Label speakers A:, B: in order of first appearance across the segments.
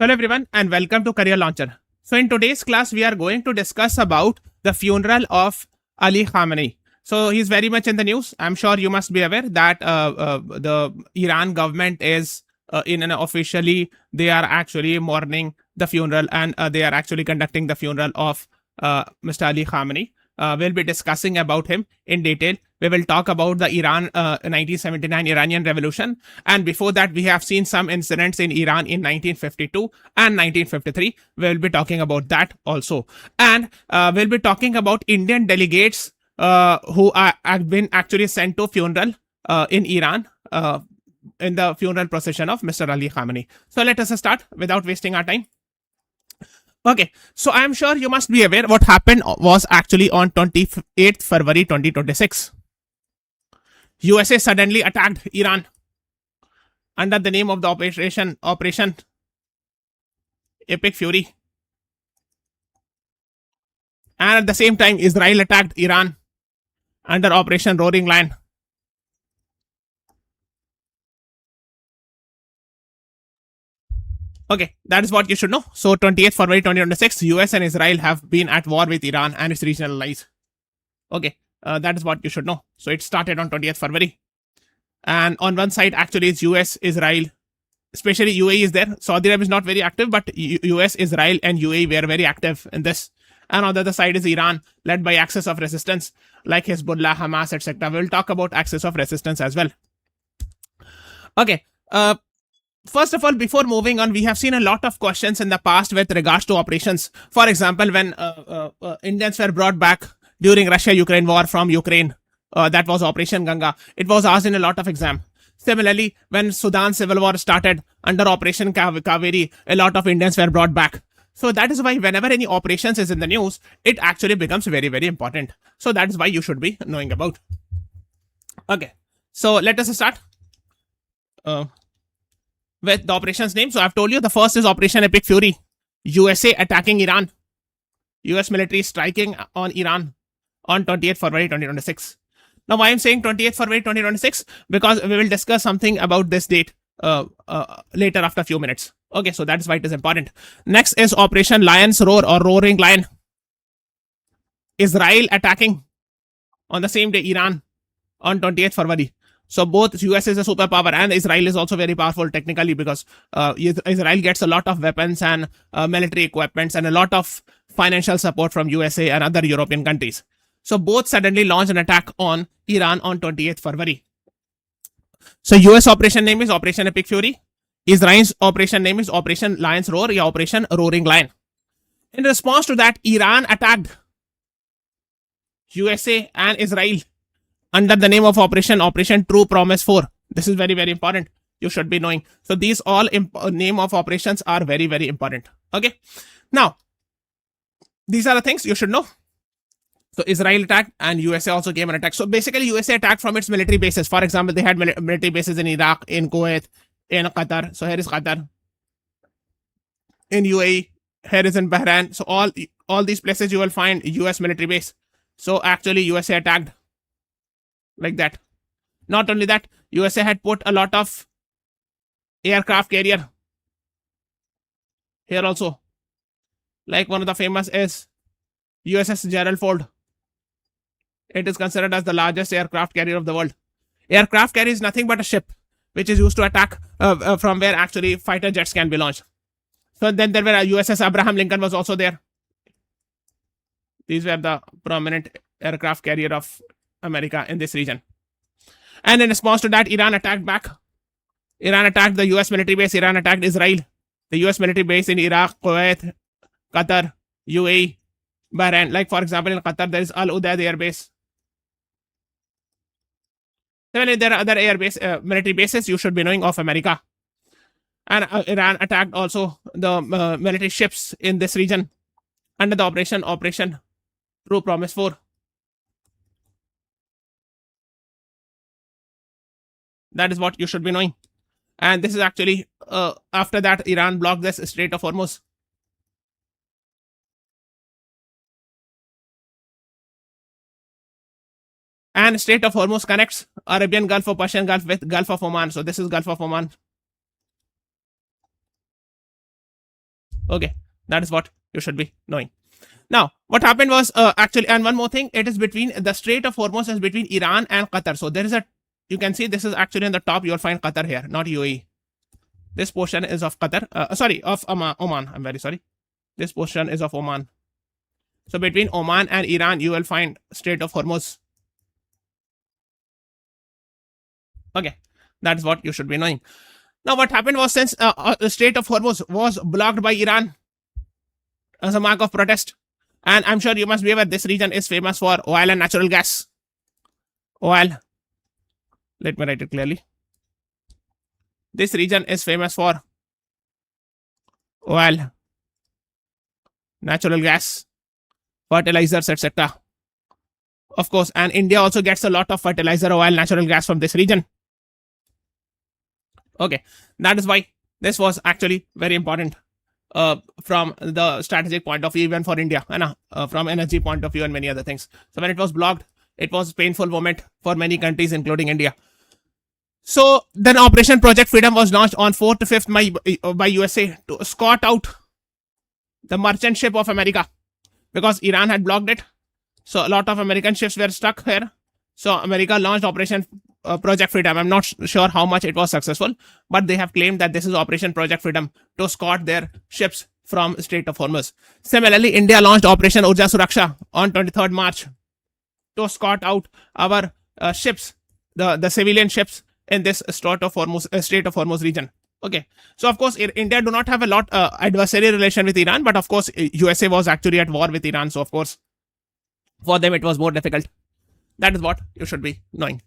A: Hello everyone and welcome to Career Launcher. So in today's class we are going to discuss about the funeral of Ali Khamenei. So he's very much in the news. I'm sure you must be aware that the Iran government is in an officially they are actually mourning the funeral and they are actually conducting the funeral of Mr. Ali Khamenei. We'll be discussing about him in detail. We will talk about the Iran 1979 Iranian Revolution. And before that, we have seen some incidents in Iran in 1952 and 1953. We'll be talking about that also. And we'll be talking about Indian delegates who have been actually sent to funeral in Iran in the funeral procession of Mr. Ali Khamenei. So let us start without wasting our time. Okay, so I'm sure you must be aware what happened was actually on 28th February 2026. USA suddenly attacked Iran under the name of the Operation Epic Fury. And at the same time, Israel attacked Iran under Operation Roaring Lion. Okay, that is what you should know. So 28th February 2026, US and Israel have been at war with Iran and its regional allies. Okay, that is what you should know. So it started on 20th February. And on one side, actually, it's US, Israel, especially UAE is there. Saudi Arabia is not very active, but US, Israel, and UAE were very active in this. And on the other side is Iran, led by Axis of Resistance, like Hezbollah, Hamas, etc. We'll talk about Axis of Resistance as well. Okay, first of all, before moving on, we have seen a lot of questions in the past with regards to operations. For example, when Indians were brought back during Russia-Ukraine war from Ukraine, that was Operation Ganga. It was asked in a lot of exam. Similarly, when Sudan civil war started under Operation Kaveri, a lot of Indians were brought back. So that is why whenever any operations is in the news, it actually becomes very, very important. So that is why you should be knowing about. Okay, so let us start with the operations name. So I've told you the first is Operation Epic Fury. USA attacking Iran. US military striking on Iran on 28th February 2026. Now, why I'm saying 28th February 2026? Because we will discuss something about this date later after a few minutes. Okay, so that is why it is important. Next is Operation Lion's Roar or Roaring Lion. Israel attacking on the same day Iran on 28th February. So both US is a superpower and Israel is also very powerful technically because Israel gets a lot of weapons and military equipments and a lot of financial support from USA and other European countries. So both suddenly launched an attack on Iran on 28th February. So US operation name is Operation Epic Fury. Israel's operation name is Operation Lion's Roar or Operation Roaring Lion. In response to that, Iran attacked USA and Israel under the name of Operation True Promise 4. This is very, very important. You should be knowing. So these all name of operations are very, very important. Okay. Now, these are the things you should know. So Israel attacked and USA also came and attacked. So basically USA attacked from its military bases. For example, they had military bases in Iraq, in Kuwait, in Qatar. So here is Qatar. In UAE, here is in Bahrain. So all these places you will find US military base. So actually USA attacked like that. Not only that, USA had put a lot of aircraft carrier here also. Like one of the famous is USS Gerald Ford. It is considered as the largest aircraft carrier of the world. Aircraft carrier is nothing but a ship which is used to attack from where actually fighter jets can be launched. So then there were USS Abraham Lincoln was also there. These were the prominent aircraft carrier of America in this region. And in response to that, Iran attacked back. Iran attacked the US military base. Iran attacked Israel. The US military base in Iraq, Kuwait, Qatar, UAE, Bahrain. Like for example, in Qatar, there is Al Udeid Air Base. Similarly, there are other military bases you should be knowing of America. And Iran attacked also the military ships in this region under the Operation True Promise 4. That is what you should be knowing. And this is actually, after that, Iran blocked this Strait of Hormuz. And Strait of Hormuz connects Arabian Gulf or Persian Gulf with Gulf of Oman. So this is Gulf of Oman. Okay, that is what you should be knowing. Now, what happened was actually, and one more thing, it is between the Strait of Hormuz is between Iran and Qatar. So there is a, you can see this is actually in the top. You will find Qatar here, not UAE. This portion is of Qatar. Sorry, of Oman. I'm very sorry. This portion is of Oman. So between Oman and Iran, you will find Strait of Hormuz. Okay, that's what you should be knowing. Now, what happened was since the Strait of Hormuz was blocked by Iran as a mark of protest, and I'm sure you must be aware this region is famous for oil and natural gas. Oil. Let me write it clearly. This region is famous for oil, natural gas, fertilizers, etc. Of course, and India also gets a lot of fertilizer, oil, natural gas from this region. Okay, that is why this was actually very important from the strategic point of view, even for India, and from energy point of view and many other things. So when it was blocked, it was a painful moment for many countries, including India. So then Operation Project Freedom was launched on 4th to 5th May by USA to escort out the merchant ship of America because Iran had blocked it. So a lot of American ships were stuck here. So America launched Operation Project Freedom. I'm not sure how much it was successful, but they have claimed that this is Operation Project Freedom to escort their ships from Strait of Hormuz. Similarly, India launched Operation Urja Suraksha on 23rd March to escort out our ships, the civilian ships in this Strait of Hormuz region. Okay, so of course India do not have a lot adversary relation with Iran, but of course USA was actually at war with Iran, so of course for them it was more difficult. That is what you should be knowing.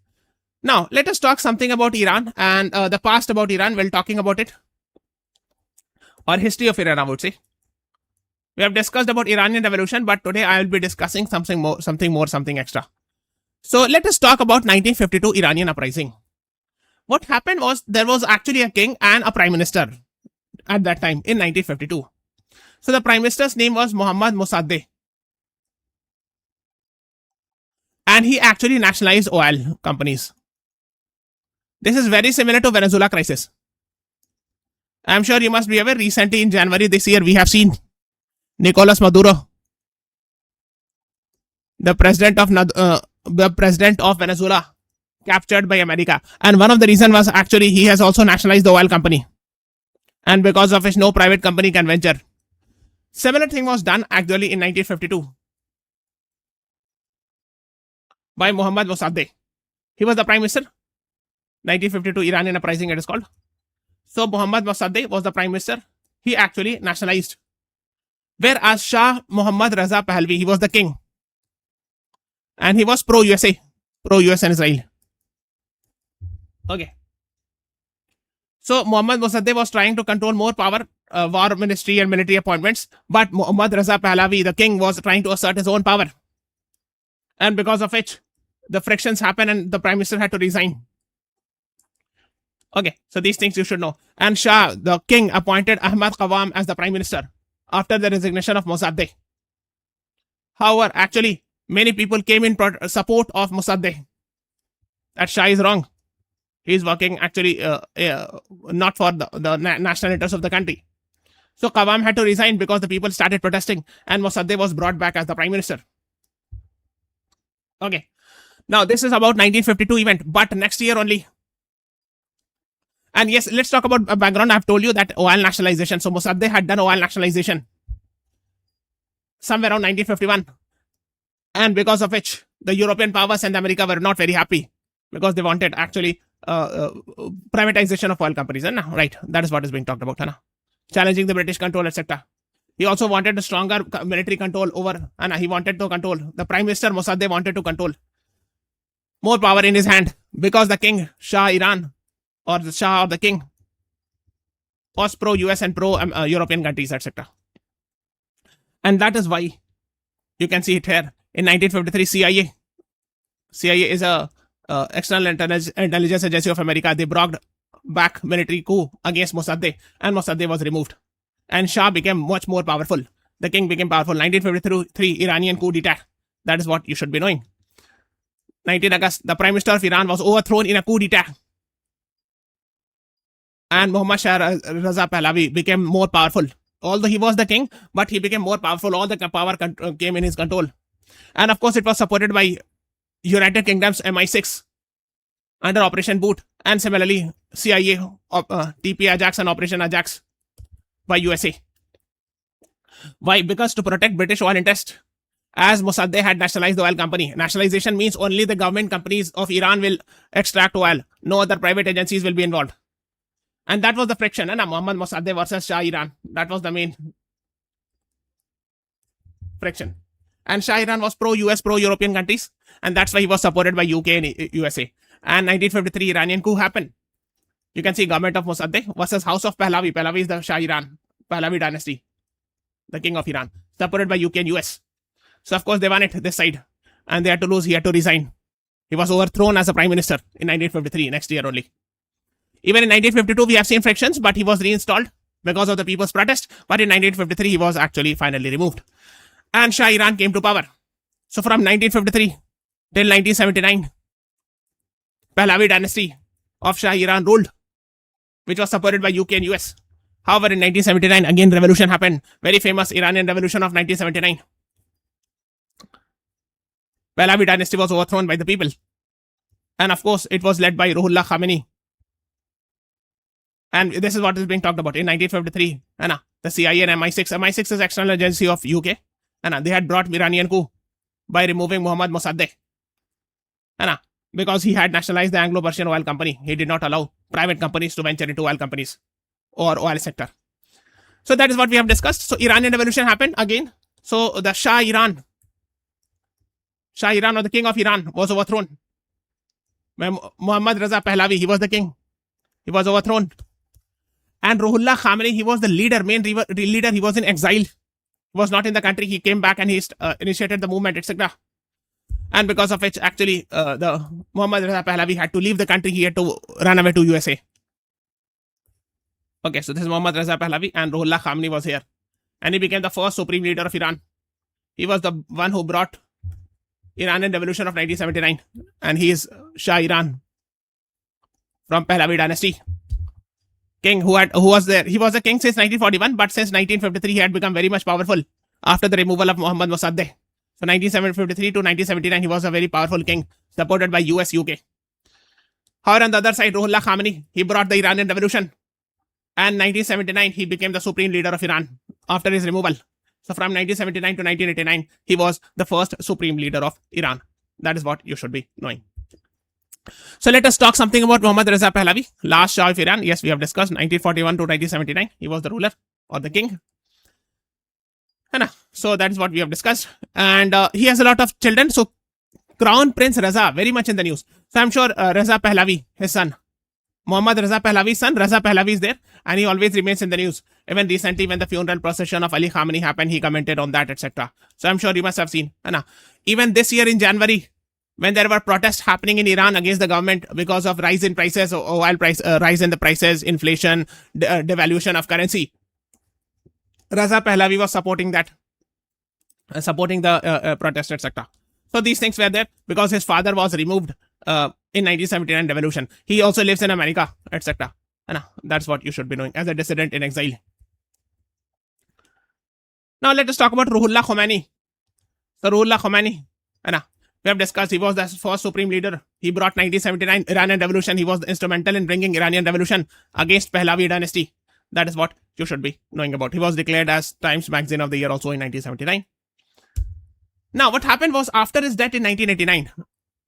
A: Now let us talk something about Iran and the past about Iran while talking about it, or history of Iran, I would say. We have discussed about Iranian revolution, but today I will be discussing something extra. So let us talk about 1952 Iranian uprising. What happened was there was actually a king and a prime minister at that time in 1952. So the prime minister's name was Mohammad Mossadegh, and he actually nationalized oil companies. This is very similar to Venezuela crisis. I'm sure you must be aware, recently in January this year we have seen Nicolas Maduro, the president of Venezuela, captured by America, and one of the reasons was actually he has also nationalized the oil company, and because of which no private company can venture. Similar thing was done actually in 1952 by Mohammad Mossadegh. He was the prime minister. 1952 Iranian uprising it is called. So Mohammad Mossadegh was the prime minister. He actually nationalized. Whereas Shah Muhammad Raza Pahlavi, he was the king, and he was pro-USA, pro-US and Israel. Okay. So Mohammad Mossadegh was trying to control more power, war ministry and military appointments, but Muhammad Raza Pahlavi, the king, was trying to assert his own power, and because of which the frictions happened and the prime minister had to resign. Okay, so these things you should know. And Shah, the king, appointed Ahmad Qawam as the prime minister after the resignation of Mossadegh. However, actually, many people came in support of Mossadegh. That Shah is wrong. He is working actually not for the national interest of the country. So Qawam had to resign because the people started protesting, and Mossadegh was brought back as the prime minister. Okay, now this is about 1952 event, but next year only. And yes, let's talk about background. I've told you that oil nationalization. So Mossadegh had done oil nationalization somewhere around 1951. And because of which the European powers and America were not very happy because they wanted actually privatization of oil companies. Right, that is what is being talked about. Challenging the British control, etc. He also wanted a stronger military control over, and he wanted to control. The prime minister Mossadegh wanted to control more power in his hand because the king, Shah Iran, or the Shah or the king, was pro-US and pro-European countries, etc. And that is why you can see it here. In 1953, CIA is a external intelligence agency of America. They brought back military coup against Mossadegh, and Mossadegh was removed. And Shah became much more powerful. The king became powerful. 1953 Iranian coup d'etat. That is what you should be knowing. 19 August, the prime minister of Iran was overthrown in a coup d'etat, and Muhammad Shah Raza Pahlavi became more powerful although he was the king, but he became more powerful. All the power came in his control. And of course, it was supported by United Kingdom's MI6 under Operation Boot, and similarly CIA, TP Ajax and Operation Ajax by USA. Why? Because to protect British oil interests, as Mossadegh had nationalized the oil company. Nationalization means only the government companies of Iran will extract oil. No other private agencies will be involved. And that was the friction, Muhammad Mossadegh versus Shah Iran. That was the main friction. And Shah Iran was pro-US, pro-European countries, and that's why he was supported by UK and USA. And 1953 Iranian coup happened. You can see government of Mossadegh versus House of Pahlavi. Pahlavi is the Shah Iran, Pahlavi dynasty, the king of Iran, supported by UK and US. So of course they won it this side, and they had to lose. He had to resign. He was overthrown as a prime minister in 1953, next year only. Even in 1952 we have seen frictions, but he was reinstalled because of the people's protest. But in 1953 he was actually finally removed, and Shah Iran came to power. So from 1953 till 1979, Pahlavi dynasty of Shah Iran ruled, which was supported by UK and US. However, in 1979 again revolution happened. Very famous Iranian revolution of 1979. Pahlavi dynasty was overthrown by the people. And of course, it was led by Ruhollah Khamenei. And this is what is being talked about. In 1953, the CIA and MI6. MI6 is external agency of UK. They had brought Iranian coup by removing Mohammad Mossadegh. Because he had nationalized the Anglo-Persian oil company. He did not allow private companies to venture into oil companies or oil sector. So that is what we have discussed. So Iranian revolution happened again. So the Shah Iran or the king of Iran was overthrown. Muhammad Reza Pahlavi, he was the king. He was overthrown. And Ruhollah Khamenei, he was the leader, main leader. He was in exile. He was not in the country. He came back and he initiated the movement, etc. And because of which, actually, the Muhammad Reza Pahlavi had to leave the country. He had to run away to USA. Okay, so this is Muhammad Reza Pahlavi, and Ruhollah Khamenei was here. And he became the first supreme leader of Iran. He was the one who brought Iranian revolution of 1979, and he is Shah Iran from Pahlavi dynasty. King who was there. He was a king since 1941, but since 1953 he had become very much powerful after the removal of Muhammad Mossadegh. So 1953 to 1979 he was a very powerful king supported by US, UK. However, on the other side, Ruhollah Khamenei, he brought the Iranian revolution, and 1979 he became the supreme leader of Iran after his removal. So from 1979 to 1989, he was the first supreme leader of Iran. That is what you should be knowing. So let us talk something about Muhammad Reza Pahlavi, last Shah of Iran. Yes, we have discussed 1941 to 1979. He was the ruler or the king. So that is what we have discussed. And he has a lot of children. So Crown Prince Reza, very much in the news. So I'm sure Reza Pahlavi, his son, Muhammad Reza Pahlavi's son, Reza Pahlavi is there, and he always remains in the news. Even recently, when the funeral procession of Ali Khamenei happened, he commented on that, etc. So I'm sure you must have seen. Even this year in January, when there were protests happening in Iran against the government because of rise in prices, oil price, rise in the prices, inflation, devaluation of currency, Reza Pahlavi was supporting that, supporting the protest, etc. So these things were there because his father was removed in 1979 revolution. He also lives in America, etc. That's what you should be knowing as a dissident in exile. Now let us talk about Ruhollah Khomeini. So Ruhollah Khomeini, we have discussed, he was the first supreme leader. He brought 1979 Iranian revolution. He was instrumental in bringing Iranian revolution against Pahlavi dynasty. That is what you should be knowing about. He was declared as Times Magazine of the Year also in 1979. Now what happened was, after his death in 1989,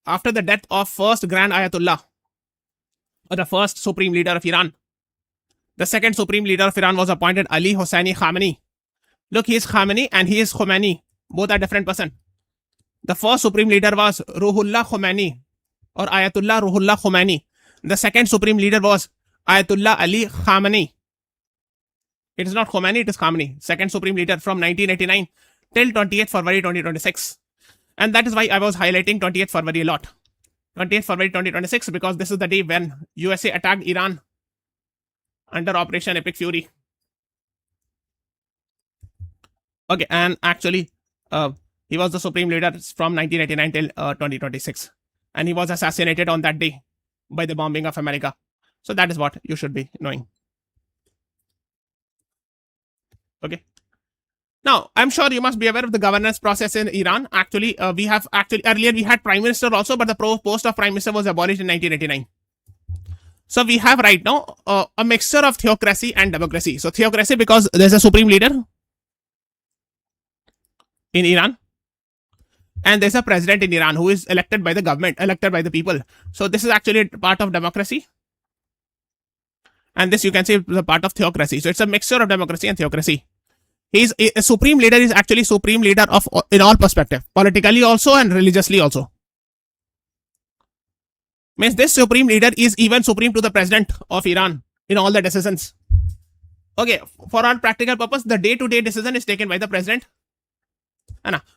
A: after the death of first Grand Ayatollah, or the first supreme leader of Iran, the second supreme leader of Iran was appointed Ali Hosseini Khamenei. Look, he is Khamenei and he is Khomeini. Both are different person. The first supreme leader was Ruhollah Khomeini or Ayatollah Ruhollah Khomeini. The second supreme leader was Ayatollah Ali Khamenei. It is not Khomeini, it is Khamenei. Second supreme leader from 1989 till 28th February 2026. And that is why I was highlighting 28th February a lot. 28th February 2026 because this is the day when USA attacked Iran under Operation Epic Fury. Okay, and actually, he was the supreme leader from 1989 till 2026. And he was assassinated on that day by the bombing of America. So that is what you should be knowing. Okay. Now, I'm sure you must be aware of the governance process in Iran. Actually, earlier we had prime minister also, but the post of prime minister was abolished in 1989. So we have right now a mixture of theocracy and democracy. So theocracy because there's a supreme leader in Iran, and there's a president in Iran who is elected by the government, elected by the people. So this is actually part of democracy, and this you can say is a part of theocracy. So it's a mixture of democracy and theocracy. He's a supreme leader is actually supreme leader of in all perspective, politically also and religiously also. Means this supreme leader is even supreme to the president of Iran in all the decisions. Okay, for all practical purpose, the day-to-day decision is taken by the president.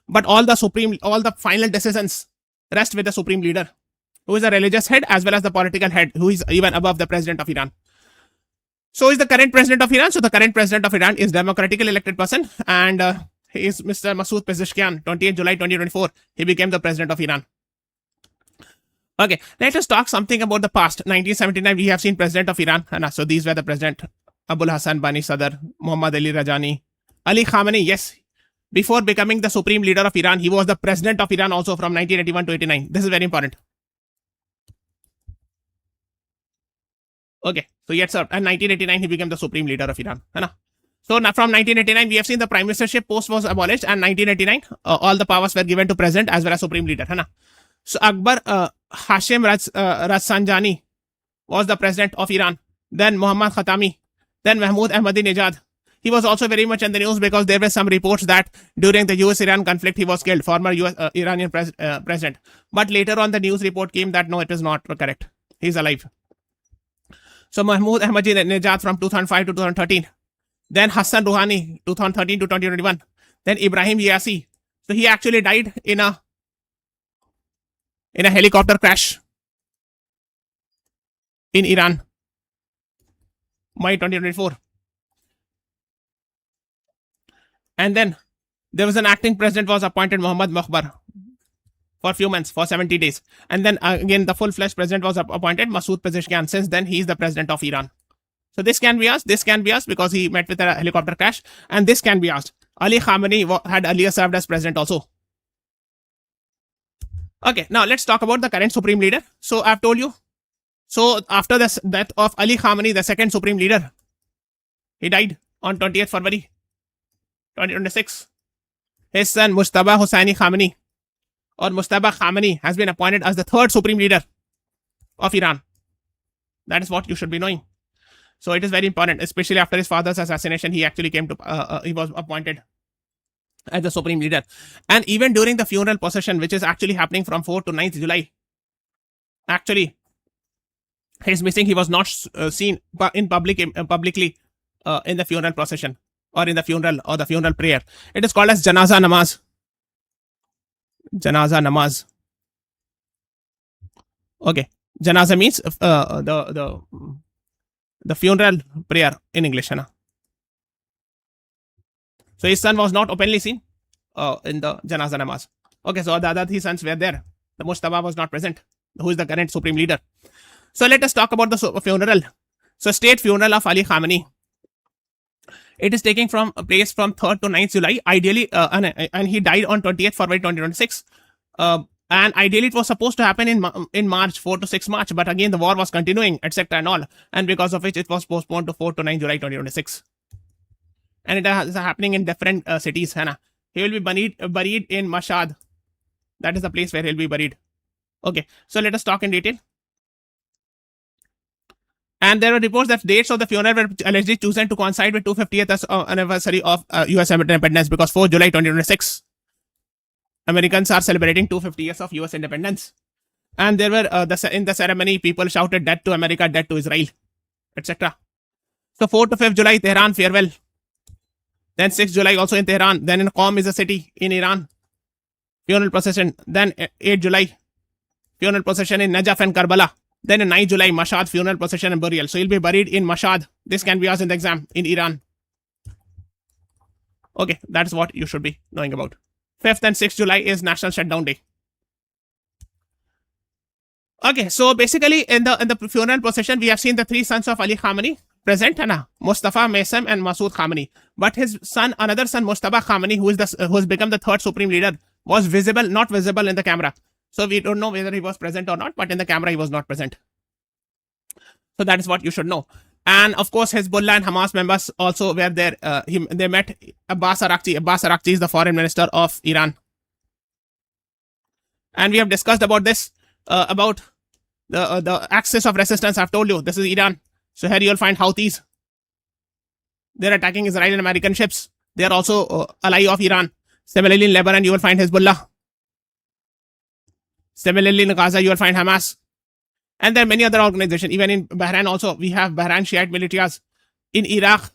A: But all the final decisions rest with the supreme leader, who is a religious head as well as the political head, who is even above the president of Iran. So is the current president of Iran. So the current president of Iran is democratically elected person, and he is Mr. Masoud Pezeshkian. 28 July 2024, he became the president of Iran. Okay, let us talk something about the past. 1979, we have seen president of Iran. So these were the president: Abul Hassan Bani Sadr, Muhammad Ali Rajani, Ali Khamenei. Yes, before becoming the supreme leader of Iran, he was the president of Iran also from 1981 to 89. This is very important. Okay, so yes, sir. And 1989, he became the supreme leader of Iran. So now from 1989, we have seen the prime ministership post was abolished, and 1989, all the powers were given to president as well as supreme leader. So Akbar Hashim Rafsanjani was the president of Iran. Then Muhammad Khatami. Then Mahmoud Ahmadinejad. He was also very much in the news because there were some reports that during the US-Iran conflict, he was killed, former Iranian president. But later on, the news report came that no, it is not correct. He's alive. So Mahmoud Ahmadinejad from 2005 to 2013. Then Hassan Rouhani, 2013 to 2021. Then Ibrahim Yaisi. So he actually died in a helicopter crash in Iran, May 2024. And then there was an acting president was appointed, Muhammad Mokhbar, for a few months, for 70 days. And then again, the full-fledged president was appointed, Masoud Pezeshkian. Since then, he is the president of Iran. So this can be asked because he met with a helicopter crash. And this can be asked. Ali Khamenei had earlier served as president also. Okay, now let's talk about the current supreme leader. So I've told you. So after the death of Ali Khamenei, the second supreme leader, he died on 20th February 2026. His son Mujtaba Hosseini Khamenei, or Mujtaba Khamenei, has been appointed as the third supreme leader of Iran. That is what you should be knowing. So it is very important, especially after his father's assassination. He actually came to, he was appointed as the supreme leader. And even during the funeral procession, which is actually happening from 4th to 9th July, actually, he's missing. He was not seen in publicly in the funeral procession or in the funeral prayer. It is called as Janaza Namaz. Janaza Namaz. Okay. Janaza means the funeral prayer in English. So his son was not openly seen in the Janaza Namaz. Okay, so the other three sons were there. The Mujtaba was not present, who is the current supreme leader. So let us talk about the funeral. So state funeral of Ali Khamenei. It is taking place from 3rd to 9th July. Ideally, and he died on 20th February 2026. And ideally, it was supposed to happen in March, 4 to 6 March. But again, the war was continuing, etc. and all. And because of which, it was postponed to 4 to 9 July 2026. And it is happening in different cities. He will be buried in Mashhad. That is the place where he'll be buried. Okay, so let us talk in detail. And there were reports that dates of the funeral were allegedly chosen to coincide with 250th anniversary of US independence, because 4 July 2026, Americans are celebrating 250 years of US independence. And there were, in the ceremony, people shouted death to America, death to Israel, etc. So 4 to 5th July, Tehran farewell. Then 6th July also in Tehran. Then in Qom is a city in Iran. Funeral procession. Then 8th July, funeral procession in Najaf and Karbala. Then in 9th July, Mashhad, funeral procession and burial. So he'll be buried in Mashhad. This can be asked in the exam in Iran. Okay, that's what you should be knowing about. 5th and 6th July is National Shutdown Day. Okay, so basically in the funeral procession, we have seen the three sons of Ali Khamenei. present, Mustafa, Maisam, and Masood Khamenei. But his son, another son, Mustafa Khamenei, who has become the third supreme leader, was not visible in the camera. So we don't know whether he was present or not, but in the camera he was not present. So that is what you should know. And of course, Hezbollah and Hamas members also were there. They met Abbas Araghchi. Abbas Araghchi is the foreign minister of Iran. And we have discussed about this, about the axis of resistance. I've told you, this is Iran. So here you'll find Houthis. They're attacking Israeli and American ships. They are also ally of Iran. Similarly, in Lebanon, you will find Hezbollah. Similarly, in Gaza, you will find Hamas. And there are many other organizations. Even in Bahrain also, we have Bahrain Shiite militias. In Iraq,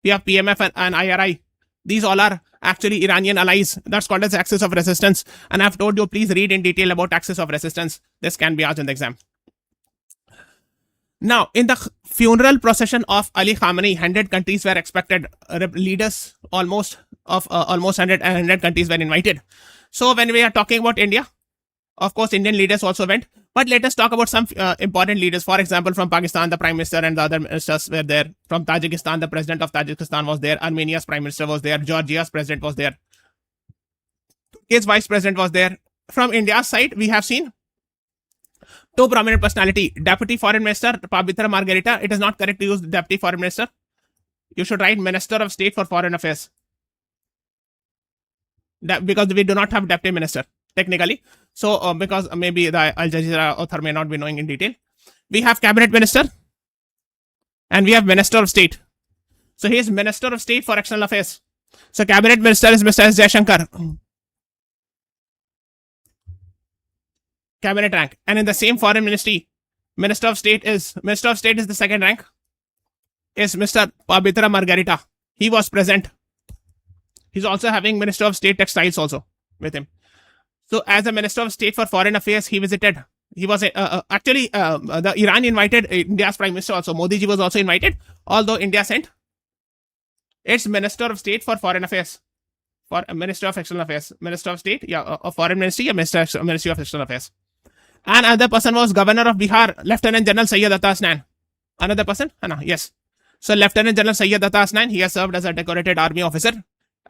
A: we have PMF and IRI. These all are actually Iranian allies. That's called as axis of resistance. And I've told you, please read in detail about axis of resistance. This can be asked in the exam. Now, in the funeral procession of Ali Khamenei, 100 countries were expected. Leaders almost 100 countries were invited. So when we are talking about India, of course, Indian leaders also went. But let us talk about some important leaders. For example, from Pakistan, the Prime Minister and the other ministers were there. From Tajikistan, the President of Tajikistan was there. Armenia's Prime Minister was there. Georgia's President was there. Turkey's Vice President was there. From India's side, we have seen two prominent personality. Deputy Foreign Minister, Pabitra Margarita. It is not correct to use Deputy Foreign Minister. You should write Minister of State for Foreign Affairs. Because we do not have Deputy Minister, technically. So, because maybe the Al Jazeera author may not be knowing in detail. We have Cabinet Minister and we have Minister of State. So, he is Minister of State for External Affairs. So, Cabinet Minister is Mr. S. Jaishankar. Cabinet rank. And in the same foreign ministry, Minister of State is the second rank. Is Mr. Pabitra Margarita. He was present. He's also having Minister of State Textiles also with him. So, as a Minister of State for Foreign Affairs, he visited. He was actually the Iran invited India's Prime Minister also. Modi ji was also invited, although India sent its Minister of State for Foreign Affairs, for Minister of External Affairs, Minister of State, of Foreign Ministry, Ministry of External Affairs. And another person was Governor of Bihar, Lieutenant General Syed Atta Hasnan. Another person, yes. So, Lieutenant General Syed Atta Hasnan, he has served as a decorated army officer.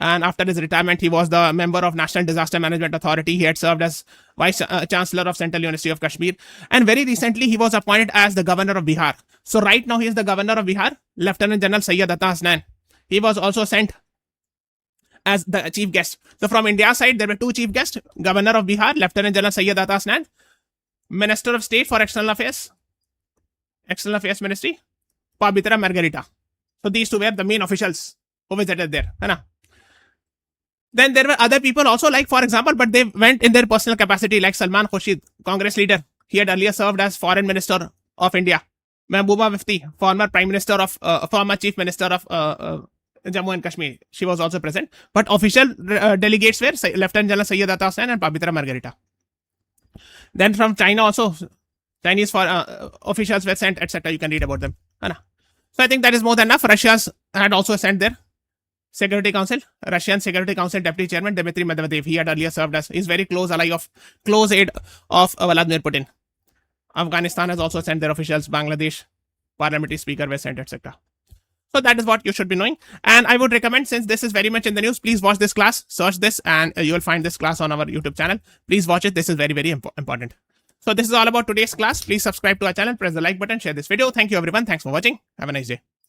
A: And after his retirement, he was the member of National Disaster Management Authority. He had served as Vice Chancellor of Central University of Kashmir. And very recently, he was appointed as the Governor of Bihar. So right now, he is the Governor of Bihar, Lieutenant General Syed Atta Hasnan. He was also sent as the chief guest. So from India's side, there were two chief guests, Governor of Bihar, Lieutenant General Syed Atta Hasnan, Minister of State for External Affairs Ministry, Pabitra Margarita. So these two were the main officials who visited there. Then there were other people also, like for example, but they went in their personal capacity, like Salman Khurshid, Congress leader. He had earlier served as Foreign Minister of India. Mehbooba Mufti, former Chief Minister of Jammu and Kashmir. She was also present. But official delegates were Lieutenant General Syed Atta Hassan and Pabitra Margarita. Then from China also, Chinese officials were sent, etc. You can read about them. So I think that is more than enough. Russia's had also sent their Security Council, Russian Security Council Deputy Chairman Dmitry Medvedev. He had earlier served as, he's very close aide of Vladimir Putin. Afghanistan has also sent their officials. Bangladesh parliamentary speaker were sent, etc. So that is what you should be knowing. And I would recommend, since this is very much in the news, please watch this class, search this, and you will find this class on our YouTube channel. Please watch it. This is very, very important. So this is all about today's class. Please subscribe to our channel, press the like button, share this video. Thank you everyone. Thanks for watching. Have a nice day.